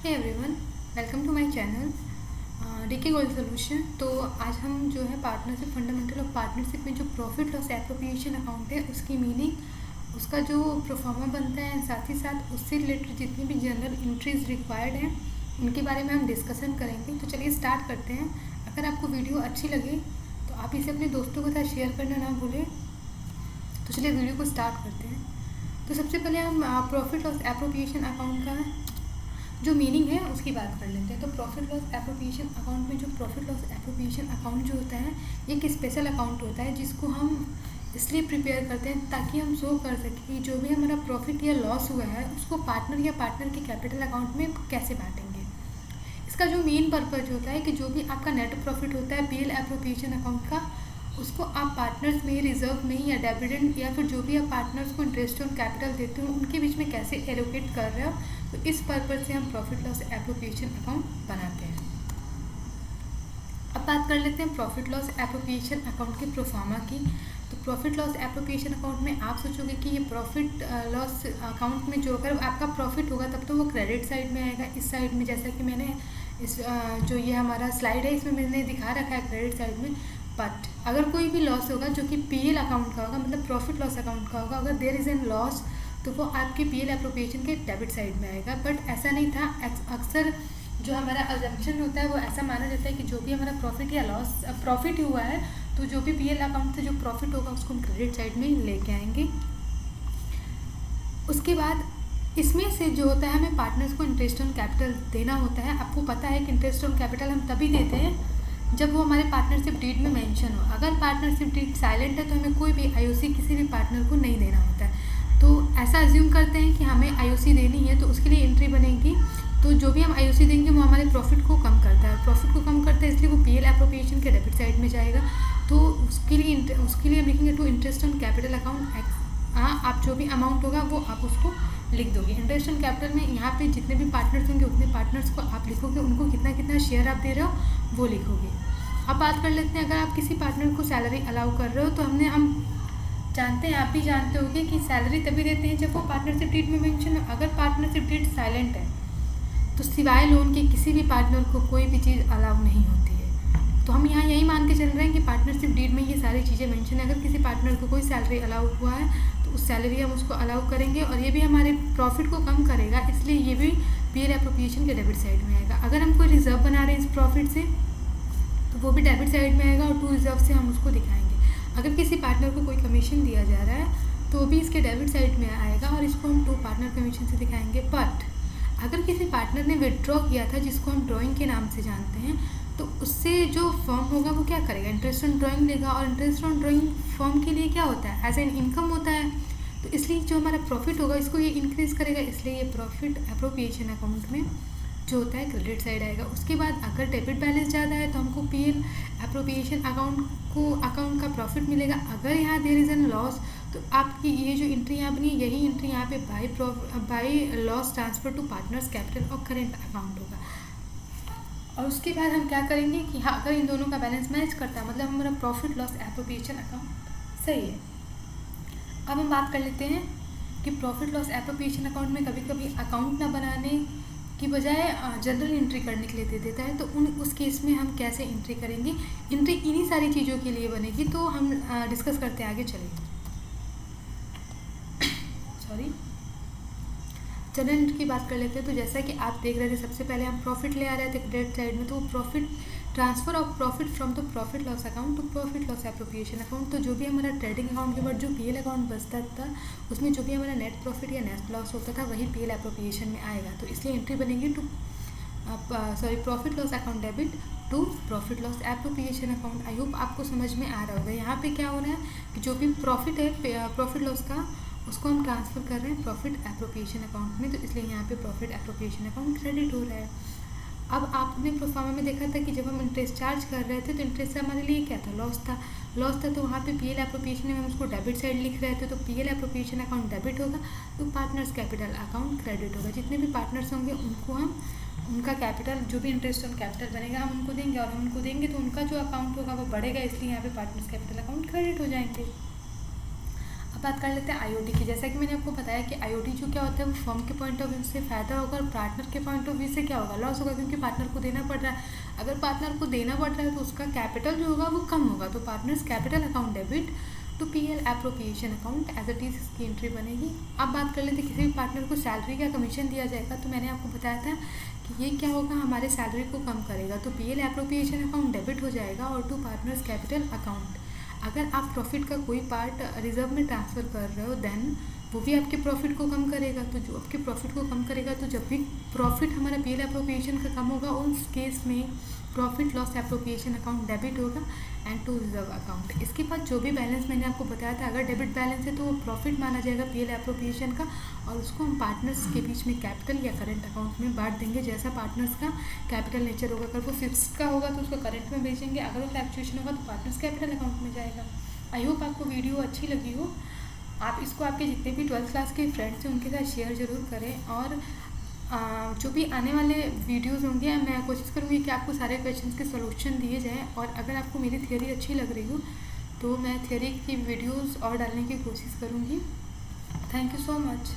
Hey everyone, welcome to my channel DK gold solution. तो आज हम जो है पार्टनरशिप फंडामेंटल ऑफ पार्टनरशिप में जो प्रॉफिट लॉस एप्रोप्रिएशन अकाउंट है उसकी मीनिंग, उसका जो प्रोफार्मा बनता है, साथ ही साथ उससे रिलेटेड जितनी भी जनरल एंट्रीज रिक्वायर्ड हैं उनके बारे में हम डिस्कशन करेंगे। तो चलिए स्टार्ट करते हैं। अगर आपको वीडियो अच्छी लगे तो आप इसे अपने दोस्तों के साथ शेयर करना ना भूलें। तो चलिए वीडियो को स्टार्ट करते हैं। तो सबसे पहले हम प्रॉफिट लॉस एप्रोप्रिएशन अकाउंट का जो मीनिंग है उसकी बात कर लेते हैं। तो प्रॉफिट लॉस एप्रोप्रिएशन अकाउंट में जो प्रॉफिट लॉस एप्रोप्रिएशन अकाउंट जो होता है ये एक स्पेशल अकाउंट होता है जिसको हम इसलिए प्रिपेयर करते हैं ताकि हम शो कर सकें कि जो भी हमारा प्रॉफिट या लॉस हुआ है उसको पार्टनर या पार्टनर के कैपिटल अकाउंट में कैसे बांटेंगे। इसका जो मेन पर्पज होता है कि जो भी आपका नेट प्रॉफिट होता है पीएल एप्रोप्रिएशन अकाउंट का, उसको आप पार्टनर्स में, रिजर्व में या डिविडेंड या फिर जो भी आप पार्टनर्स को इंटरेस्ट ऑन कैपिटल देते हो उनके बीच में कैसे एलोकेट कर रहे हो। तो इस पर्पज से हम प्रॉफिट लॉस एप्रोप्रिएशन अकाउंट बनाते हैं। अब बात कर लेते हैं प्रॉफिट लॉस एप्रोप्रिएशन अकाउंट के प्रोफार्मा की। तो प्रॉफिट लॉस एप्रोप्रिएशन अकाउंट में आप सोचोगे कि ये प्रॉफिट लॉस अकाउंट में जो अगर आपका प्रॉफिट होगा तब तो वो क्रेडिट साइड में आएगा। इस साइड में जैसा कि मैंने इस जो ये हमारा स्लाइड है इसमें मैंने दिखा रखा है क्रेडिट साइड में। बट अगर कोई भी लॉस होगा जो कि पीएल अकाउंट का होगा, मतलब प्रॉफिट लॉस अकाउंट का होगा, अगर देयर इज़ एन लॉस तो वो आपके पीएल एप्रोप्रिएशन के डेबिट साइड में आएगा। बट ऐसा नहीं था। अक्सर जो हमारा अजम्पशन होता है वो ऐसा माना जाता है कि जो भी हमारा प्रॉफिट या लॉस प्रॉफिट हुआ है तो जो भी पीएल अकाउंट से जो प्रॉफिट होगा उसको हम क्रेडिट साइड में लेके आएंगे। उसके बाद इसमें से जो होता है हमें पार्टनर्स को इंटरेस्ट ऑन कैपिटल देना होता है। आपको पता है कि इंटरेस्ट ऑन कैपिटल हम तभी देते हैं जब वो हमारे पार्टनरशिप डीड में मेंशन हो। अगर पार्टनरशिप डीड साइलेंट है तो हमें कोई भी आईओसी किसी भी पार्टनर को नहीं देना होता है। तो ऐसा अज्यूम करते हैं कि हमें आईओसी देनी है तो उसके लिए एंट्री बनेगी। तो जो भी हम आईओसी देंगे वो हमारे प्रॉफिट को कम करता है, प्रॉफिट को कम करता है इसलिए वो पीएल एप्रोप्रिएशन के डेबिट साइड में जाएगा। तो उसके लिए हम लिखेंगे to interest on capital account x. आप जो भी अमाउंट होगा वो आप उसको लिख दोगे। इंटरेस्ट ऑन कैपिटल में यहाँ पे जितने भी पार्टनर्स होंगे उतने पार्टनर्स को आप लिखोगे, उनको कितना कितना शेयर आप दे रहे हो वो लिखोगे। अब बात कर लेते हैं अगर आप किसी पार्टनर को सैलरी अलाउ कर रहे हो तो हम जानते हैं, आप भी जानते होंगे कि सैलरी तभी देते हैं जब वो पार्टनरशिप डीड में मेंशन हो। अगर पार्टनरशिप डीड साइलेंट है तो सिवाय लोन के किसी भी पार्टनर को कोई भी चीज़ अलाउ नहीं होती है। तो हम यहाँ यही मान के चल रहे हैं कि पार्टनरशिप डीड में ये सारी चीज़ें मेंशन है। अगर किसी पार्टनर को कोई सैलरी अलाउ हुआ है तो उस सैलरी हम उसको अलाउ करेंगे और ये भी हमारे प्रॉफिट को कम करेगा, इसलिए ये भी पीएल एप्रोप्रिएशन के डेबिट साइड में आएगा। अगर हम कोई रिजर्व बना रहे हैं इस प्रॉफिट से तो वो भी डेबिट साइड में आएगा और टू रिजर्व से हम उसको दिखाएंगे। अगर किसी पार्टनर को कोई कमीशन दिया जा रहा है तो भी इसके डेबिट साइड में आएगा और इसको हम टू पार्टनर कमीशन से दिखाएंगे। बट अगर किसी पार्टनर ने विड्रॉ किया था जिसको हम ड्राइंग के नाम से जानते हैं तो उससे जो फर्म होगा वो क्या करेगा, इंटरेस्ट ऑन ड्राइंग लेगा। और इंटरेस्ट ऑन ड्राइंग फर्म के लिए क्या होता है, एज एन इनकम होता है। तो इसलिए जो हमारा प्रॉफिट होगा इसको ये इंक्रीज़ करेगा, इसलिए ये प्रॉफिट एप्रोप्रिएशन अकाउंट में जो होता है क्रेडिट साइड आएगा। उसके बाद अगर डेबिट बैलेंस ज़्यादा है तो हमको पीएल एप्रोप्रिएशन अकाउंट का प्रॉफिट मिलेगा। अगर यहाँ देयर इज़ एन लॉस तो आपकी ये जो एंट्री यहाँ बनी यही एंट्री यहाँ पे by loss transfer to partners capital और करेंट अकाउंट होगा। और उसके बाद हम क्या करेंगे कि हाँ अगर इन दोनों का बैलेंस मैच करता है मतलब हमारा प्रॉफिट लॉस एप्रोप्रिएशन अकाउंट सही है। अब हम बात कर लेते हैं कि प्रॉफिट लॉस एप्रोप्रिएशन अकाउंट में कभी कभी अकाउंट ना बनाने की बजाय जनरल एंट्री करने के लिए दे देता है। तो उस केस में हम कैसे एंट्री करेंगे, एंट्री इन्हीं सारी चीज़ों के लिए बनेगी। तो हम डिस्कस करते हैं आगे, चलिए। सॉरी, जनरल एंट्री की बात कर लेते हैं। तो जैसा कि आप देख रहे थे सबसे पहले हम प्रॉफिट ले आ रहे थे क्रेडिट साइड में, तो profit transfer of profit from the profit loss account to profit loss appropriation account. तो जो भी हमारा ट्रेडिंग अकाउंट के बाद जो पीएल अकाउंट बचता था उसमें जो भी हमारा नेट प्रॉफिट या नेट लॉस होता था वही पीएल एप्रोप्रिएशन में आएगा। तो इसलिए एंट्री बनेगी to profit loss account debit to profit loss appropriation account. I hope आपको समझ में आ रहा होगा। यहाँ पे क्या हो रहा है कि जो भी प्रॉफिट है प्रॉफिट लॉस का उसको हम ट्रांसफ़र कर रहे हैं प्रॉफिट एप्रोप्रिएशन अकाउंट में, तो इसलिए यहाँ पे प्रॉफिट एप्रोप्रिएशन अकाउंट क्रेडिट हो रहा है। अब आपने प्रोफार्मा में देखा था कि जब हम इंटरेस्ट चार्ज कर रहे थे तो इंटरेस्ट हमारे लिए क्या था, लॉस था। तो वहाँ पे पीएल एप्रोप्रिएशन में हम उसको डेबिट साइड लिख रहे थे। तो पीएल एप्रोप्रिएशन अकाउंट डेबिट होगा तो पार्टनर्स कैपिटल अकाउंट क्रेडिट होगा। जितने भी पार्टनर्स होंगे उनको हम उनका कैपिटल जो भी इंटरेस्ट ऑन कैपिटल बनेगा हम उनको देंगे और हम उनको देंगे तो उनका जो अकाउंट होगा वो बढ़ेगा, इसलिए यहाँ पे पार्टनर्स कैपिटल अकाउंट क्रेडिट हो जाएंगे। अब बात कर लेते हैं आईओटी की। जैसा कि मैंने आपको बताया कि आईओटी जो क्या होता है वो फर्म के पॉइंट ऑफ व्यू से फ़ायदा होगा और पार्टनर के पॉइंट ऑफ व्यू से क्या होगा, लॉस होगा, क्योंकि पार्टनर को देना पड़ रहा है। अगर पार्टनर को देना पड़ रहा है तो उसका कैपिटल जो होगा वो कम होगा। तो partners capital account debit to PL appropriation account as it is इसकी एंट्री बनेगी। अब बात कर लेते हैं किसी भी पार्टनर को सैलरी का कमीशन दिया जाएगा, तो मैंने आपको बताया था कि ये क्या होगा, हमारे सैलरी को कम करेगा। तो पीएल एप्रोप्रिएशन अकाउंट डेबिट हो जाएगा और टू पार्टनर्स कैपिटल अकाउंट। अगर आप प्रॉफिट का कोई पार्ट रिजर्व में ट्रांसफ़र कर रहे हो देन वो भी आपके प्रॉफिट को कम करेगा। तो जो आपके प्रॉफिट को कम करेगा, तो जब भी प्रॉफिट हमारा पीएल एप्रोप्रिएशन का कम होगा उस केस में profit loss appropriation account debit होगा एंड टू रिजर्व अकाउंट। इसके बाद जो भी बैलेंस मैंने आपको बताया था, अगर डेबिट बैलेंस है तो वो प्रॉफिट माना जाएगा पीएल एप्रोप्रिएशन का और उसको हम पार्टनर्स के बीच में कैपिटल या करंट अकाउंट में बांट देंगे, जैसा पार्टनर्स का कैपिटल नेचर होगा। अगर वो फिक्स्ड का होगा तो उसको करंट में भेजेंगे, अगर वो फ्लैक्चुएशन होगा तो पार्टनर्स कैपिटल अकाउंट में जाएगा। आई होप आपको वीडियो अच्छी लगी हो। आप इसको आपके जितने भी 12th क्लास के फ्रेंड्स हैं उनके साथ शेयर ज़रूर करें और जो भी आने वाले वीडियोस होंगे मैं कोशिश करूँगी कि आपको सारे क्वेश्चंस के सॉल्यूशन दिए जाएं। और अगर आपको मेरी थ्योरी अच्छी लग रही हो तो मैं थ्योरी की वीडियोस और डालने की कोशिश करूँगी। Thank you so much.